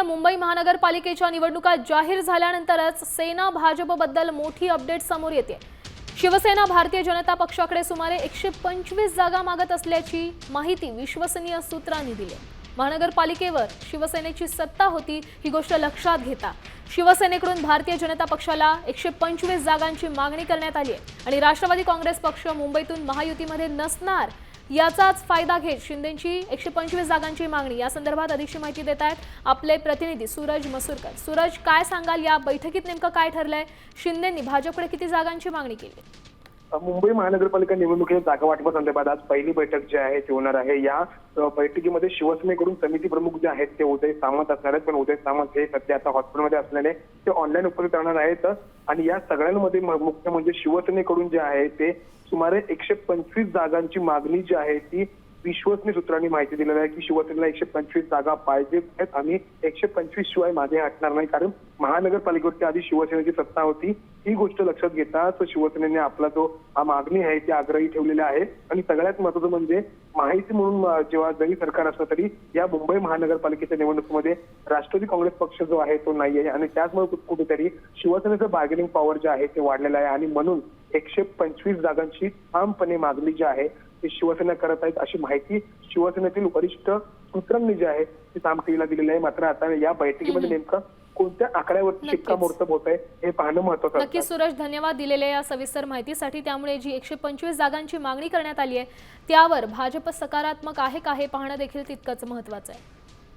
मुंबई महानगरपालिकेच्या निवडणुका जाहीर झाल्यानंतरच सेना भाजपबद्दल मोठी अपडेट समोर येते। शिवसेना भारतीय जनता पक्षाकडे सुमारे 125 जागा मागत असल्याची माहिती विश्वसनीय सूत्रांनी दिली। महानगरपालिकेवर शिवसेनेची सत्ता होती ही गोष्ट लक्षात घेता शिवसेनेकडून भारतीय जनता पक्षाला 125 जागांची मागणी करण्यात आली आहे आणि राष्ट्रवादी काँग्रेस पक्ष मुंबईतून महायुतीमध्ये नसणार याचाच फायदा घेत शिंदेंची 125 जागांची मागणी या संदर्भात अधिकची माहिती देत आहेत आपले प्रतिनिधी सूरज मसूरकर। सूरज, काय सांगाल, या बैठकीत नेमकं काय ठरलंय? शिंदेंनी भाजपकडे किती जागांची मागणी केली? मुंबई महानगरपालिका निवडणुकीच्या जागा वाटपासंदर्भात आज पहिली बैठक जी आहे ती होणार आहे। या बैठकीमध्ये शिवसेनेकडून समिती प्रमुख जे आहेत ते उदय सामंत असणार आहेत, पण उदय सामंत हे सध्या आता हॉस्पिटलमध्ये असल्याने ते ऑनलाईन उपस्थित राहणार आहेत आणि या सगळ्यांमध्ये मुख्य म्हणजे शिवसेनेकडून जे आहे ते सुमारे 125 जागांची मागणी जी आहे ती विश्वसनीय सूत्रांनी माहिती दिलेली आहे की शिवसेनेला 125 जागा पाहिजे आहेत आणि 125 शिवाय मागे हटणार नाही, कारण महानगरपालिकेवरती आधी शिवसेनेची सत्ता होती। ही गोष्ट लक्षात घेता शिवसेनेने आपला जो मागणी आहे ती आग्रही ठेवलेली आहे आणि सगळ्यात महत्त्वाचं म्हणजे माहिती म्हणून जेव्हा जरी सरकार असलं तरी या मुंबई महानगरपालिकेच्या निवडणुकीमध्ये राष्ट्रवादी काँग्रेस पक्ष जो आहे तो नाही आहे आणि त्याचमुळे कुठेतरी शिवसेनेचं बार्गेनिंग पॉवर जे आहे ते वाढलेलं आहे आणि म्हणून 125 जागांची ठामपणे मागणी जी आहे ती शिवसेना करत आहेत अशी माहिती शिवसेनेतील वरिष्ठ सूत्रांनी जी आहे ती साम टीव्हीला दिलेली आहे। मात्र आता या बैठकीमध्ये नेमकं कोणत्या आकड्यावरती शिक्कामोर्तब होत आहे हे पाहणं महत्त्वाचं आहे। नक्कीच सूरज, धन्यवाद दिलेल्या या सविस्तर माहितीसाठी। त्यामुळे जी 125 जागांची मागणी करण्यात आली आहे त्यावर भाजप सकारात्मक आहे का हे पाहणं देखील तितकंच महत्त्वाचं आहे।